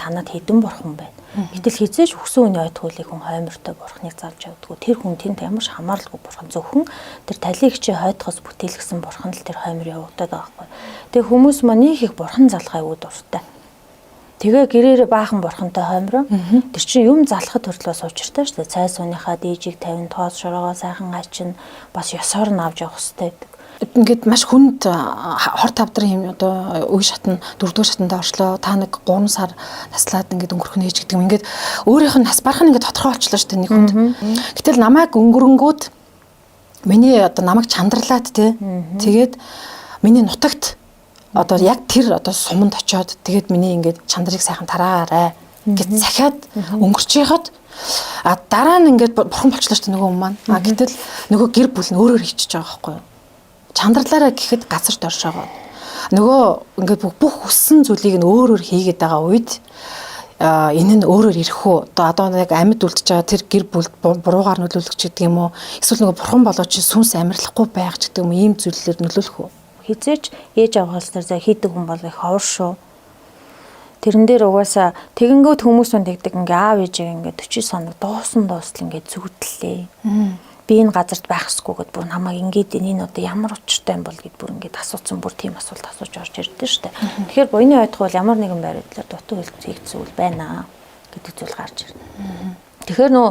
танад хідэн бурхан байна. Гэтэл хизээж өгсөн үеийн ойдгуулыг хүн хоймортой бурханыг залж явдггүй. Тэр хүн тэнд ямар ч хамааралгүй бурхан зөвхөн тэр талигчийн хойдхоос бүтээлгсэн бурхан л тэр хоймор явагдаад байгаа байхгүй. Тэгээ хүмүүс маань их их бурхан залах аюу дуртай. Тэгээ гэрээрээ баахан бурхантай хоймроо. Тэр чинь юм залахад төртлөөс учиртай шүү дээ. Цай сууныхаа дээжийг 50 тоос шороогоо сайхан гачин бас ёсоор нь авч явах хэрэгтэй гэдэг. Ингээд маш хүнд хор тавдрын юм одоо үе шатны 4-р шатанд орчлоо. Та нэг 3 сар наслаад ингээд өнгөрөх нь ээж гэдэг юм. Ингээд өөрийнх нь нас барах нь ингээд тодорхой болчихлоо шүү дээ нэг хүнд. Гэтэл намайг өнгөрөнгүүд миний одоо намайг чандарлаад тий. Тэгээд миний нутагт одоо яг тэр одоо суманд очиод тэгээд миний ингээд чандрыг сайхан тараагаарай гэж захиад өнгөрч яхад дараа нь ингээд бурхан болчихлоо шүү дээ нөгөө хүн маань. Гэтэл нөгөө гэр бүл нь өөрөөр хийчихэж байгаа байхгүй юу? Чандралаараа гэхэд газарт оршоогоо. Нөгөө ингээд бүх хүссэн зүйлийг нь өөрөөр хийгээд байгаа үед энэ нь өөрөөр ирэх үү? Одоо яг амьд үлдчихэж байгаа тэр гэр бүлд буруугаар нөлөөлөх ч гэдэг юм уу? Эсвэл нөгөө бурхан болоо чи сүнс амьрлахгүй байх ч гэдэг юм ийм зүйлээр нөлөөлөх үү? Хизээч ээж авгаалснаар за хийдэг хүн бол их ховор шүү. Тэрэн дээр угаасаа тэгэнгүүт хүмүүс манд тэгдэг ингээ аав ээжээ ингээ 40 соног дуусан дуустал ингээ зүгтлээ. Би энэ газарт байх хэрэггүйгээд бүр намайг ингээд энэ одоо ямар учиртай юм бол гэд бүр ингээд асуусан бүр тийм асуулт асууж орж ирдэ штэ. Тэгэхээр буйны ойдгол ямар нэгэн байдлаар дутуу хэлцэх зүйл байна гэдэг зүйл гарч ирнэ. Тэгэхээр нөө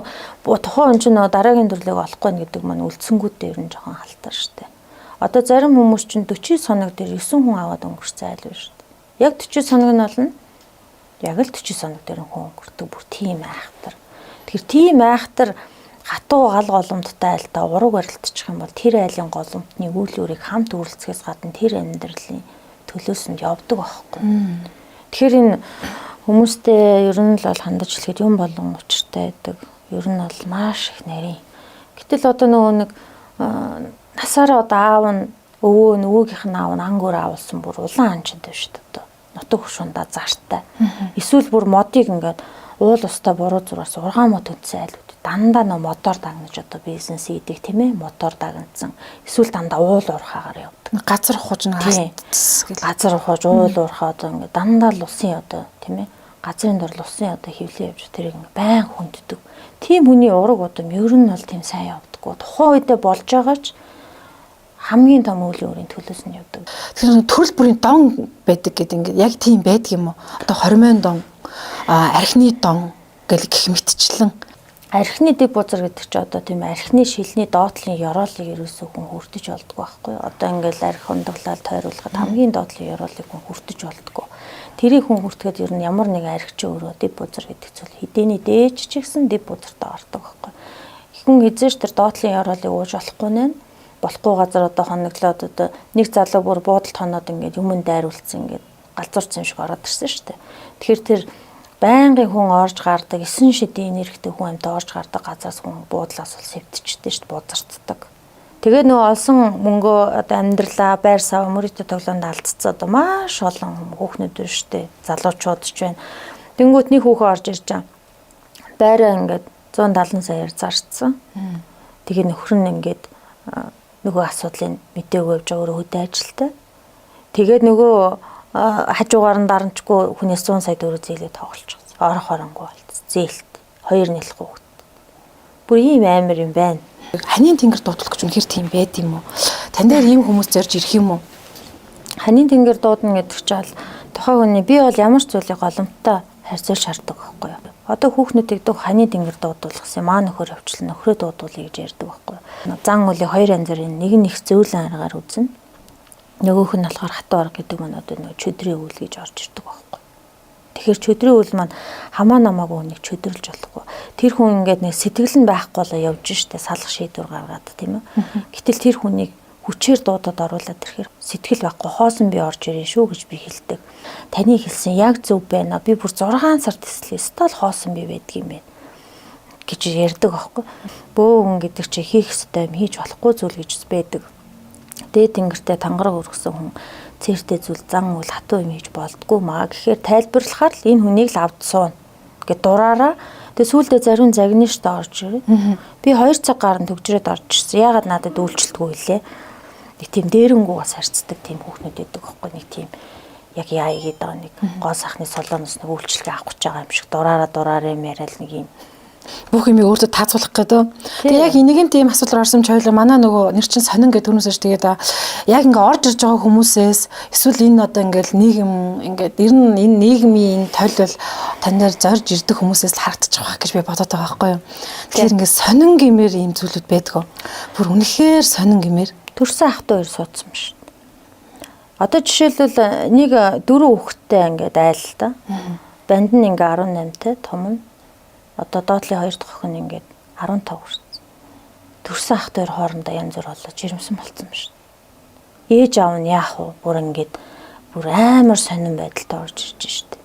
тухайн хүн чинь дараагийн төрлийг олохгүй гэдэг маань үлдсэнгүүдтэй ер нь жоохон халтар штэ. Одоо зарим хүмүүс чинь 40 соног дээр 9 хүн аваад өнгөрсөн айл байна штэ. Яг 40 соног нь болно. Яг л 40 соног дээр хүн өнгөрдөг бүр тийм айхтар. Тэгэхээр тийм айхтар хатуу гал голомттой айлдаа ураг барилдчих юм бол тэр айлын голомтны үйл өөрийг хамт үргэлцгээс гадна тэр амьдралын төлөөсөнд явдаг байхгүй. Тэгэхээр энэ хүмүүстэй ер нь л бол хандаж хэлэхэд юм болон учиртай байдаг. Ер нь бол маш их нарийн. Гэтэл одоо нөгөө нэг насаараа одоо аав нь өвөөгийнх нь аав нь ангөр аавалсан бүр улаан анчтай шүү дээ одоо. Нутаг хушундаа зартай. Эсвэл бүр модыг ингээд уул устаа буруу зураас ургаамаа төнцсөн айлууд дандаа нөө мотор дагнаж одоо бизнес хийдэг тийм ээ мотор дагнацсан эсвэл дандаа уул уурхаагаар явдаг газар ухаж нэг газар ухаж уул уурхаа одоо ингээд дандаа л усын одоо тийм ээ газрын дор усын одоо хөвлөө явж тэрийг байн хүнддэг тийм хүний ураг удам ер нь бол тийм сайн явдаггүй тухайн үедээ болж байгаач хамгийн том үйл өөрийн төлөөс нь явдаг. Тэгэхээр төрөл бүрийн дон байдаг гэдэг ингээд яг тийм байдаг юм уу? Одоо хормон дон, архины дон гэх мэтчлэн Архины дэв бузар гэдэг чи одоо тийм архины шилний доотлын ёроолыг ерөөсөө хүн хүртэж болдгоо байхгүй. Одоо ингээл арх хонdoglал тойруулахад хамгийн доотлын ёроолыг хүн хүртэж болдгоо. Тэрийг хүн хүртэхэд ер нь ямар нэгэн арх чи өөрөө дэв бузар гэдэг зүйл хэдийний дээж ч гэсэн дэв бузартаа ордог байхгүй. Хүн эзэж тэр доотлын ёроолыг ууж болохгүй нэ. Болохгүй газар одоо хоноглоод одоо нэг залуу бүр буудалд хоноод ингээд юмд дайруулсан ингээд галзуурсан юм шиг ороод ирсэн шүү дээ. Тэгэхээр тэр байнгын хүн орж гардаг 9 шидийн нэрхтээ хүн амт орж гардаг газраас хүн буудлаас бол сэвтчихдээ шүү дээ, бузарддаг. Тэгээ нөгөө олсон мөнгөө одоо амьдралаа байр сав мөрөдө тоглоонд алдцсан одоо маш олон хүүхнүүд байна шүү дээ. Залуучууд ч байна. Тэнгүүт нэг хүүхэн орж ирж байгаа. Байраа ингээд 170 саяар зарцсан. Тэгээ нөхөр нь ингээд нөгөө асуудлыг мэдээгүй явж байгаа өөрөө хөдөө ажилтай. Тэгээд нөгөө хажуугаар нь дарамжгүй хүнээс 100 сая төгрөг зээлээ тоглолчихсон. Орох оронгүй болцсон. Зээлт 2 нэлэхгүй хөлт. Бүр ийм амар юм байна. Ханийн тэнгэр дуудлах гэж үнэхээр тийм байд юм уу? Тань дээр ийм хүмүүс зорж ирэх юм уу? Ханийн тэнгэр дуудана гэдэг чинь тухайн хүний би бол ямар ч зүйлийг голомттой харьцуулж шаарддаг байхгүй юу? Одоо хүүхнүүдийг дэг ханийн тэнгэр дуудуулсан маа нөхөр авчлаа нөхрөө дуудуулъя гэж ярьдаг байхгүй юу? Зан үлийг 2 янзын нэг нь их зөөлөн аргаар үзнэ. Нөгөөх нь болохоор хатуу арга гэдэг маань одоо нэг чөдрийн үйл гэж орж ирдэг байхгүй. Тэгэхээр чөдрийн үйл маань хамаа намаагүй хүнийг чөдөрлж болохгүй. Тэр хүн ингээд нэг сэтгэл нь байхгүй болоо явж штэ салах шийдвэр гаргаад тийм үү. Гэтэл тэр хүнийг хүчээр дуудаад оруулаад ирэхээр сэтгэл байхгүй хоосон би орж ирээ шүү гэж би хэлдэг. Таны хэлсэн яг зөв байна. Би бүр 6 сар тэслээ. Стол хоосон би байдаг юм байна гэж ярьдаг байхгүй. Бөөгөн гэдэг чи хийх ёстой юм хийж болохгүй зүйл гэж байдаг. Дээд тэнгэртэй тангараг өргөсөн хүн цээртэй зүйл зан үйл хатуу юм хийж болдгоо маа гэхээр тайлбарлахаар л энэ хүнийг л авд суuna гэд дураараа тэгээ сүүлдээ зарим загны штэ орж ирээ. Би 2 цаг гарan төгжрөөд орж ирсэн. Ягаад надад үйлчлэлтгүй лээ. Нэг тийм дээрэнгүү бас харцдаг тийм хүүхнүүд байдаг байхгүй нэг тийм яг яа игээд байгаа нэг гоо сахны солоноос нэг үйлчлэгээ авах гэж байгаа юм шиг дураараа яриад нэг юм бүх юмыг өөртөө таацуулах гэдэг. Тэгээ яг нэг юм тийм асуудал орсон ч хоёлаа манай нөгөө нэр чин сонин гэдэг түрүүсэж тэгээд яг ингээ орж ирж байгаа хүмүүсээс эсвэл энэ одоо ингээл нийгэм ингээд ер нь энэ нийгмийн тойлол тань дээр зорж ирдэг хүмүүсээс л харагдчих واخ гэж би бодоод байгаа байхгүй юу. Тэгэхээр ингээ сонин гэмээр ийм зүйлүүд байдгаа. Бүр үнэхээр сонин гэмээр төрсөн ахтай хоёр суудсан юм шүү. Одоо жишээлбэл нэг 4 хүүхэдтэй ингээд айл л да. Банд нь ингээ 18-тай том нь одоо доотлын 2 дахь охин ингээд 15 хүрсэн. Төрсөн ах дээр хоорондоо янз бүр болоо жирэмсэн болцсон юм шүү. Ээж аав нь яах вэ? Бүр ингээд бүр амар сонирн байдалтай орж ирж штэ.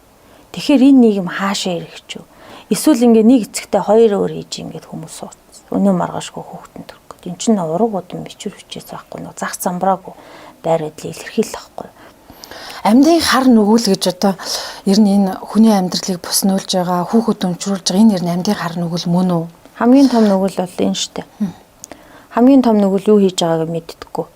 Тэгэхээр энэ нийгэм хаашаа ирэх ч юу? Эсвэл ингээд нэг эцэгтэй 2 өөр хийж ингээд хүмүүс суудсан. Өнөө маргаашгүй хүүхдэн төрөх. Энд чинь уруугууд нь бичвэр хүчээс байхгүй нөө зах замбраагүй байр байдлыг илэрхийлэх байхгүй. Амьдын хар нүгэл гэж одоо ер нь энэ хүний амьдралыг буснуулж байгаа хүүхэд өмчрүүлж байгаа энэ ер нь амьдын хар нүгэл мөн үү? Хамгийн том нүгэл бол энэ штэ. Хамгийн том нүгэл юу хийж байгааг мэддэггүй.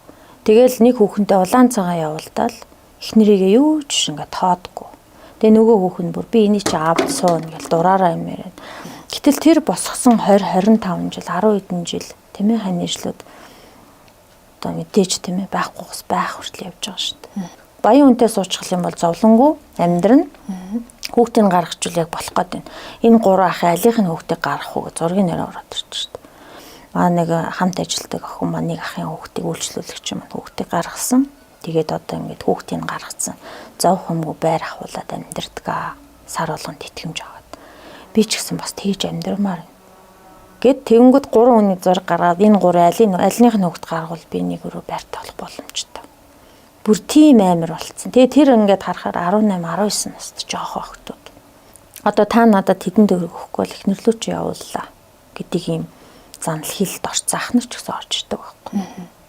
Тэгэл нэг хүүхэнтэй улаан цагаан явуулдаал эхнэрийгээ юу ч ингээд тоодгүй. Тэгээ нөгөө хүүхэн бүр би энийг чи аав суун гэж дураараа юм яриад. Гэтэл тэр босгосон 20 25 жил 10 хэдэн жил тийм ээ хань ижлүүд одоо мэдээж тийм ээ байхгүйс байх хүртэл явж байгаа шүү дээ. Баян үнтэй суучих юм бол зовлонгүй амьдрна. Хүүхдийг гаргахчул яг болох гээд байна. Энэ 3 ахын алийнх нь хүүхдийг гаргах уу гэж зургийн нэрээр ороод ирж шүү дээ. Маа нэг хамт ажилтдаг охин маань нэг ахын хүүхдийг үйлчлүүлэгч юм хүүхдийг гаргасан. Тэгээд одоо ингээд хүүхдийг гаргацсан. Зовх юмгүй байр ахуулаад амьдрдаг аа. Сар болгонд итгэмж аваад. Би ч гэсэн бас тэгж амьдрмаар. Гэт тэгэнгүүт 3 хүний зураг гаргаад энэ 3 алийных нь хүүхд гаргавал би нэг өрөө байртай болох боломжтой. Бүр тийм амар болцсон. Тэгээ тэр ингээд харахаар 18 19 настай жоох охтууд. Одоо та надад тэдэн төгрөг өгөхгүй бол эхнэрлүү чи явууллаа гэдэг юм занл хилд орцсон ахнар ч гэсэн орж ирдэг байхгүй.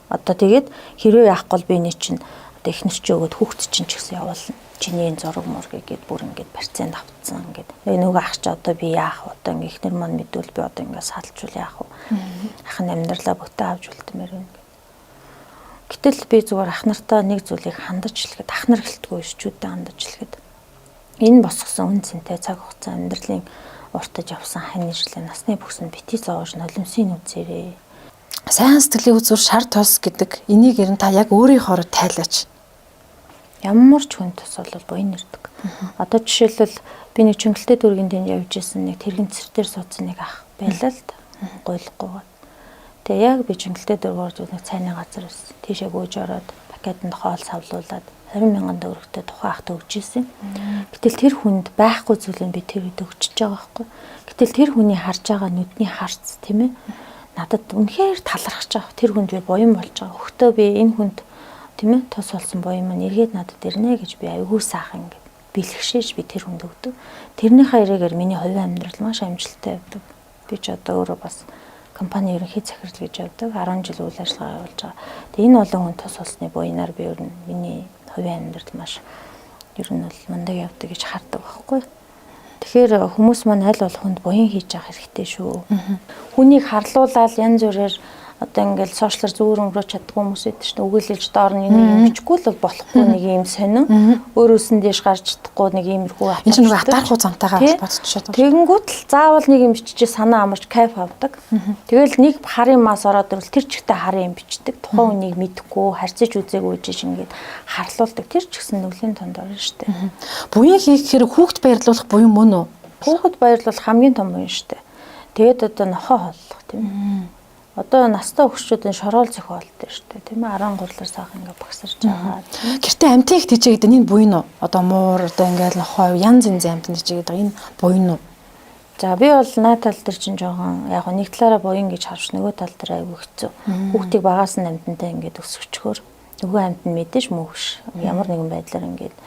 Одоо тэгээд хэрвээ яахгүй бол би нэг чинь одоо эхнэр чи өгөөд хүүхд чинь ч гэсэн явуулна. Чиний энэ зураг мургийг гээд бүр ингээд процент авцсан ингээд. Нөгөө ах чи одоо би яах вэ? Одоо ингээд эхнэр маань мэдвэл би одоо ингээд салжуул яах вэ? Ах нь амьдралаа бүтэн авч үлдмээр байна. Гэтэл би зүгээр ах нартаа нэг зүйлийг хандаж хэлэхэд ах нар гэлтгүй шчүүдээ хандаж хэлэхэд энэ босгосон үн цэнтэй цаг хугацаа амьдралын уртаж явсан хань ижлээ насны бүхсэн бити зовоож нулимсын үзээрээ сайн сэтгэлийн үзүүр шар тос гэдэг энийг ер нь та яг өөрийнхөөроо тайлаач. Ямар ч хүн тус бол буян ирдэг. Одоо жишээлбэл би нэг чөнгалтэй дүүргийн тэнд явж исэн нэг тэрэгэн цэцэр дээр суудсан нэг ах байлаа л да. Гойлгоогоо. Тэгээ яг би чөнгалтэй дүүргээр зүг нэг цайны газар байсан. Тийшээ гүйж ороод пакетанд хоол савлуулад 20,000 төгрөгтэй тухайн ахт өгч исэн. Гэтэл тэр хүнд байхгүй зүйлийг би тэр үед өгчөж байгаа байхгүй. Гэтэл тэр хүний харж байгаа нүдний харц тийм ээ. Надад үнэхээр талархаж байгаа. Тэр хүнд би буян болж байгаа. Өгтөө би энэ хүнд тийм ээ тус болсон буян маань эргээд надад ирнэ гэж би аягүй сайхан ингэ бэлгшээж би тэр хүнд өгдөг. Тэрнийхээ ирээгээр миний хувийн амьдрал маш амжилттай явдаг. Би ч одоо өөрөө бас компани ерөнхий захирал гэж явдаг. 10 жил үйл ажиллагаа явуулж байгаа. Тэгээ энэ олон хүн тус болсны буянаар би ер нь миний хувийн амьдрал маш ер нь бол мундаг явдаг гэж хардаг байхгүй. Тэгэхээр хүмүүс маань аль болох хүнд буян хийж явах хэрэгтэй шүү. Хүнийг харлуулаад янз бүрээр одоо ингээл сошиалар зүгээр өнгөрөөч чаддгүй хүмүүс идэв чинь өгөөлж доор нь юм бичгүй л болохгүй нэг юм сонин өөрөөс нь дэш гарч чадахгүй нэг иймэрхүү энэ чинь нэг атаархуу замтайгаа бодчиход. Тэгэнгүүт л заавал нэг юм биччихээ санаа амарч кайф авдаг. Тэгэл нэг харын мас ороод ирвэл тэр чигтээ харын юм бичдэг. Тухайн үнийг мэдэхгүй харьцаж үзээгүй жиш ингээд харлуулдаг. Тэр ч гэсэн нүглийн тонд орно шүү дээ. Буян хийх хэрэг хүүхд баярлуулах буян мөн үү? Хүүхд баярлуулах хамгийн том буян шүү дээ. Тэгээд одоо нохоо хооллох тийм ээ. Одоо настай хөгшчүүдийн шороол зохиолтой шүү дээ тийм ээ 13-аар сайхан ингээ багсарч байгаа. Гэртээ амтын их тийчээ гэдэг энэ буян уу? Одоо муур одоо ингээл нохой янз янзын амтын тийчээ гэдэг энэ буян уу? За би бол наа тал дээр чинь жоохон яг нэг талаараа буян гэж харж нөгөө тал дээр айгүй хэцүү. Хүүхдийг багаас нь амтантай ингээд өсгөчгөр нөгөө амт нь мэдээж мөөгш ямар нэгэн байдлаар ингээд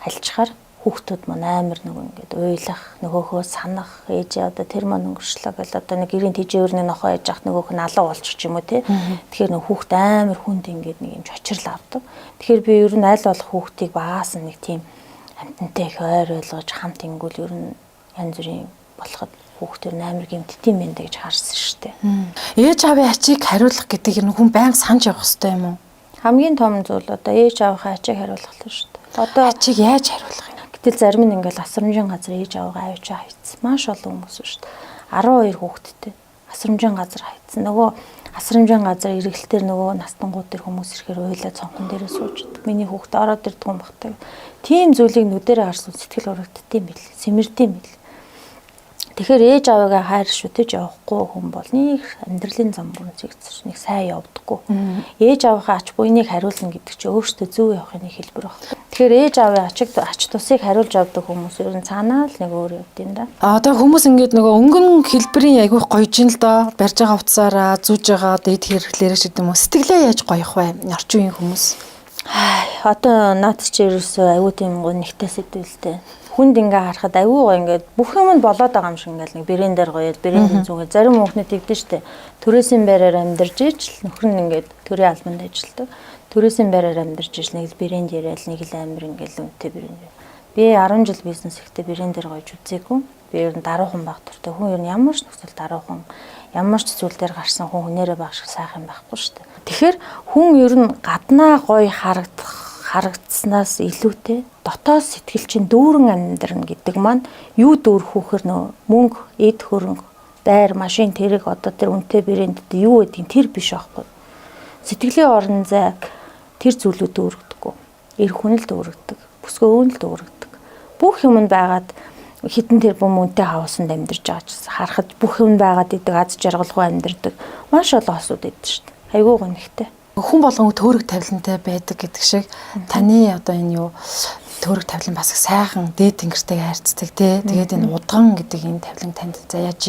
хальчхаар хүүхдүүд маань амар нөгөө ингээд уйлах, нөгөөхөө санах, ээжээ одоо тэр маань өнгөрчлөө гэл одоо нэг гэрийн тэжээвэрний нохоо ээж ах нөгөөх нь алга болчих юм уу те. Тэгэхээр нөгөө хүүхд амар хүнд ингээд нэг юм чочрол авдаг. Тэгэхээр би ер нь аль болох хүүхдийг багаас нь нэг тийм амтантай их ойр ойлгож хамт ингүүл ер нь янз бүрийн болоход хүүхдүүд амар гэмтдэм байх гэж харсан шүү дээ. Ээж аавын ачийг хариулах гэдэг юм хүн байнга санаж явах хэрэгтэй юм уу? Хамгийн том зүйл одоо ээж аавынхаа ачийг хариулах л шүү дээ. Одоо ачийг яаж хариулах юм? Гэтэл зарим нь ингээл асрамжийн газар ээж аавгаа авч хайцсан. Маш олон хүмүүс шүү дээ. 12 хүүхэдтэй асрамжийн газар хайцсан. Нөгөө асрамжийн газар эргэлтээр нөгөө настангууд төр хүмүүс ирэхээр уйлаа цонхон дээрээ сууждаг. Миний хүүхд ороод ирдэг юм багтаа. Тийм зүйлийг нүдэрээ харсан сэтгэл урагддсан бил. Сэмэрдэм бил. Тэгэхээр ээж аавыгаа хайр шүтэж явахгүй хүн бол нэг амьдралын зам бүр зэгцэж нэг сайн явдаггүй. Ээж аавынхаа ач буйныг хариулна гэдэг чинь өөртөө зөв явахын нэг хэлбэр байна. Тэгэхээр ээж аавын ач тусыг хариулж авдаг хүмүүс ер нь цаанаа л нэг өөр явдیں۔ Да. Одоо хүмүүс ингээд нөгөө өнгөн хэлбэрийн айгүйх гоёж ин л доо барьж байгаа хувцаараа зүүж байгаа дэд хэрэглээрээ ч гэдэг юм уу сэтгэлээ яаж гоёх вэ? Орчин үеийн хүмүүс. Одоо наад чи ерөөсөө аюу тийм нэгтэй сэтгэлтэй. Хүнд ингээ харахад аюугаа ингээд бүх юм нь болоод байгаа юм шиг ингээл нэг брээн дээр гоёд брээн зүгээ зарим хүүхнүүд тэгдэж штэ төрөөсийн байраар амьдарч иж нөхөр нь ингээд төрийн албанд ажилладаг төрөөсийн байраар амьдарч иж нэг л брээн дээрэл нэг л амир ингээл үнэтэй брээн би 10 жил бизнес ихтэй брээн дээр гоёж үзээгүй би ер нь даруухан байх туртай хүн ер нь ямар ч нөхцөл даруухан ямар ч зүйл дээр гарсан хүн хүнээрээ байх шиг сайхан байхгүй штэ тэгэхээр хүн ер нь гаднаа гоё харагдснаас илүүтэй дотоод сэтгэл чинь дүүрэн амьдрна гэдэг маань юу дүүрхүүхэр нөө мөнгө, эд хөрөнгө, байр, машин тэрэг одоо тэр үнэтэй брэндд юу гэдгийг тэр биш аахгүй. Сэтгэлийн орон зай тэр зүйлүүд дүүргдэггүй. Эр хүнэл дүүргдэг, бүсгүй өөнөл дүүргдэг. Бүх юм нь байгаад хитэн тэр бүм үнэтэй хавсанд амьдарч байгаа ч харахад бүх юм байгаад идэг аз жаргалгүй амьдардаг. Маш олон осууд идэв шүү дээ. Айгуу гонхтой. Хүн болгон төөрөг тавилантай байдаг гэдэг шиг таны одоо энэ юу төөрөг тавилан бас их сайхан дээд тэнгэртэйгээ харьцдаг тий. Тэгээд энэ удган гэдэг энэ тавилан танд заяаж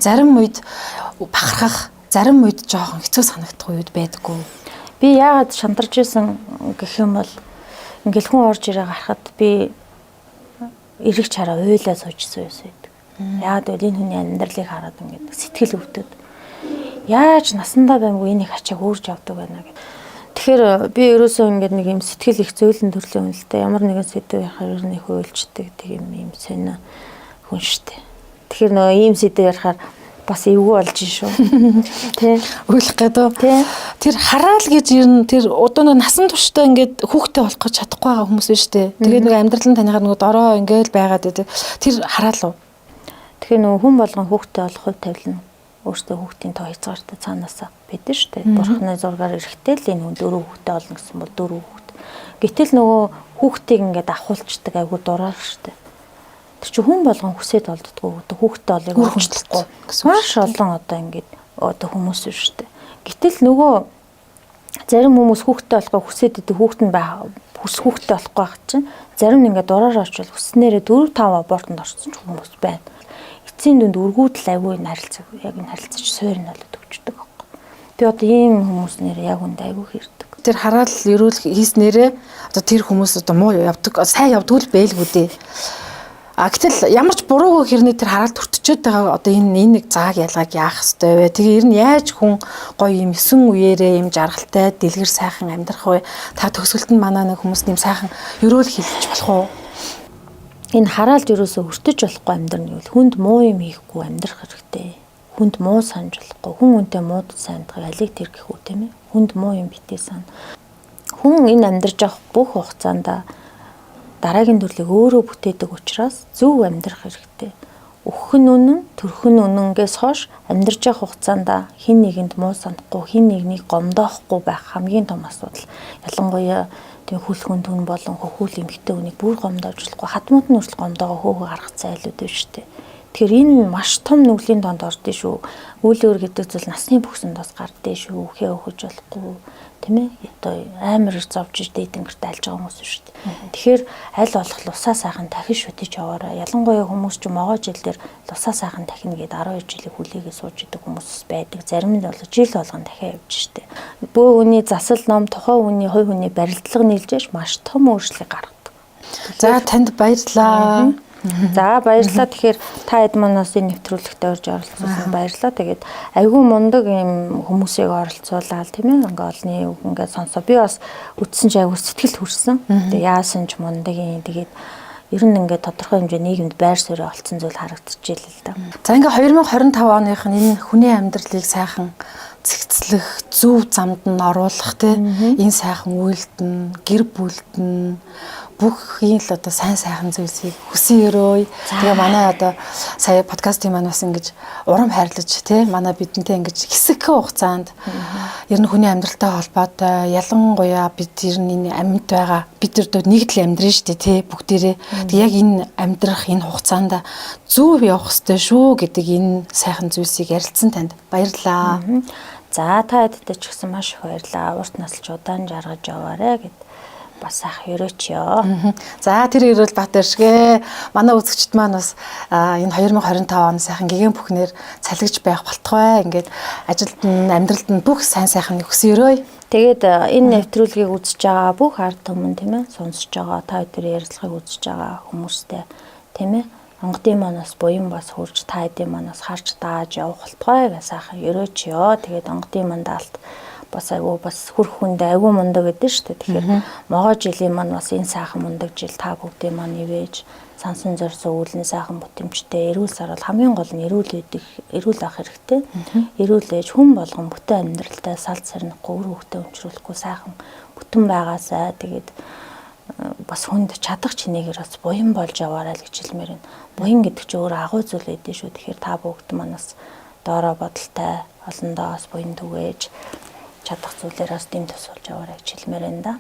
зарим үед бахархах, зарим үед жоохон хэцүү санагдах үед байдаггүй. Би яагаад шантарч исэн гэх юм бол ингээл хүн орж ирээ гарахад би эрэг чараа уйлаа суужсэн байдаг. Яагаад гэвэл энэ хүний амьдралыг хараад ингээд сэтгэл өвдөд. Яаж насандаа баймгүй энийг ачааг өөрж авдаг байна гэх. Тэгэхээр би ерөөсөө ингээд нэг юм сэтгэл их зөөлөн төрлийн хүн л дээ. Ямар нэгэн сэдв ярихаар ер нь их уйлждаг тийм юм сонио хүн штэ. Тэгэхээр нөгөө ийм сэдв ярихаар бас эвгүй болж шүү. Тэ. Уйлах гэдэг. Тэр хараал гэж ер нь тэр одоо нэг насан туршдаа ингээд хүүхдтэй болох гэж чадахгүй байгаа хүмүүс биш үү? Тэгээд нэг амьдрал нь танихаар нөгөө дорой ингээд байгаад байдаг. Тэр хараал уу? Тэгэхээр нөгөө хүн болгон хүүхдтэй болох хувь тавилна. өөртөө хүүхдийн тоо хязгаартай цаанаасаа бидэн шүү дээ. Бурхны зургаар эрэхтэй л энэ 4 хүүхдээ олно гэсэн бол 4 хүүхд. Гэтэл нөгөө хүүхдийг ингээд ахуулцдаг айгу дураар шүү дээ. Тэр чинь хүн болгон хүсээд олддгоо хүүхдээ олыг өөрчлөхгүй гэсэн маш олон одоо ингээд одоо хүмүүс шүү дээ. Гэтэл нөгөө зарим хүмүүс хүүхдээ болохыг хүсээд идэг хүүхд нь хүүхдээ болохгүй байх чинь зарим нь ингээд дураар очвол хүснээрээ 4-5 абортонд орсон хүмүүс байна. Эцсийн дүнд өргүүдэл айгүй харилцаж суурь нь болоод өгчдөг байхгүй. Би одоо ийм хүмүүс нэр яг үндэ айгүй хэрдэг. Тэр хараал ерөөл хийснээрээ одоо тэр хүмүүс одоо муу явдаг, сайн явдаг л байлгүй дээ. Гэтэл ямар ч буруугүй хэрнээ тэр хараал төртчөөд байгаа одоо энэ нэг зааг ялгааг яах ёстой вэ? Тэгээ ер нь яаж хүн гоё юм 9 үеэрээ юм жаргалтай дэлгэр сайхан амьдрах вэ? Та төгсгөлт нь манаа нэг хүмүүс нэм сайхан ерөөл хэлж болох уу? Энэ хараалд ерөөсөө өртөж болохгүй амьдрын юу? Хүнд муу юм хийхгүй амьдрах хэрэгтэй. Хүнд муу санаж болохгүй. Хүн үнтэй мууд санддаг алиг тэр гэх үү тийм ээ? Хүнд муу юм битээ сан. Хүн энэ амьдарч явах бүх хугацаанд дараагийн төрлийг өөрөө бүтээдэг учраас зөв амьдрах хэрэгтэй. Өгөх нь үнэн, төрөх нь үнэнгээс хойш амьдарч явах хугацаанд хин нэгэнд муу санахгүй, хин нэгнийг гомдоохгүй байх хамгийн том асуудал. Ялангуяа тийм хүлхэн түн болон хөхүүл эмхтэй хүнийг бүр гомдоож болохгүй. Хатмууд нь хүртэл гомдоогоо хөөгөө гаргах зайлууд байна шүү дээ. Тэгэхээр энэ маш том нүглийн донд ордөө шүү. Үйл өөр гэдэг зүйл насны бүхсэнд бас гардээ шүү. Үхээ өгөж болохгүй. Тийм ээ. Одоо амар зовж дэйдэнгэрт альж байгаа хүмүүс шүү дээ. Тэгэхээр аль болох лусаа сайхан дахин шүтэж яваарай. Ялангуяа хүмүүс ч могоо жил дээр лусаа сайхан дахин гээд 12 жилийн хүлээгээ сууж идэг хүмүүс байдаг. Зарим нь бол жил болгон дахин явж штэ. Бөө үний засал ном тухайн үний хувь хүний барилдлага нийлжээш маш том өөрчлөлт гаргадаг. За танд баярлалаа. За баярлалаа. Тэгэхээр та хэд манаас энэ нэвтрүүлэгт орж оролцсон баярлалаа. Тэгээд айгүй мундаг юм хүмүүсийг оролцуулаад тийм ээ. Ингээ олны үг ингээ сонсоо. Би бас үтсэн чи айгүй сэтгэл хүрсэн. Тэгээд яасан ч мундаг юм. Тэгээд ер нь ингээ тодорхой хэмжээ нийгэмд байр суурь олцсон зүйл харагдчихжээ л да. За ингээ 2025 оных энэ хүний амьдралыг сайхан цэгцлэх, зөв замд нь оруулах тийм энэ сайхан үйлдэн, гэр бүлдэн бүхний л одоо сайн сайхан зүйлсийг хүсэн өрөөй. Тэгээ манай одоо сая подкастын маань бас ингэж урам хайрлаж тий манай бидэнтэй ингэж хэсэг хугацаанд ер нь хүний амьдралтай холбоотой ялангуяа бид ер нь энэ амьд байгаа бид нар нэгд л амьдрын шүү дээ тий бүгдээрээ. Тэг яг энэ амьдрах энэ хугацаанд зөв явах хэрэгтэй шүү гэдэг энэ сайхан зүйлсийг ярилцсан танд баярлалаа. За та хэдтэй ч гэсэн маш их баярлалаа. Урт насалч удаан жаргаж яваарэ гэд бас ах өрөөчё. За тэр ирвэл Баатаршгэ манай үзэгчд маань бас энэ 2025 он сайхан гэгэн бүхнээр цалгиж байх болтугай. Ингээд ажилд нь амьдралд нь бүх сайн сайхан өгсөн өрөөй. Тэгээд энэ нэвтрүүлгийг үзэж байгаа бүх ард түмэн тийм ээ сонсож байгаа та бүдний ярилцлагыг үзэж байгаа хүмүүстээ тийм ээ онгодын манаас буян бас хурж та хэдийн манаас харж дааж явах болтугай гэсэн ах өрөөчё. Тэгээд онгодын мандаалт бас айгүй бас хүрх хүндээ айгүй мундаг гэдэг шүү дээ. Тэгэхээр могоо жилийн маань бас энэ сайхан мундаг жил та бүгдийн маань ивэж сансан зорьсон үүлний сайхан бүтэмжтэй эрүүл сар бол хамгийн гол нь эрүүл ах хэрэгтэй. Эрүүл ээж хүн болгон бүтэн амьдралтай салд сарнихгүй үр хөвгтөө өмчрүүлэхгүй сайхан бүтэн байгаасаа тэгээд бас хүнд чадах чинээгээр бас буян болж яваарай л гэж хэлмээр байна. Буян гэдэг чинь өөр агуу зүйл байдэн шүү. Тэгэхээр та бүгд манаас доороо бодолтой олондоо бас буян түгээж чадах зүйлээрээс дэм тусалж яваарай гэж хэлмээр байна да.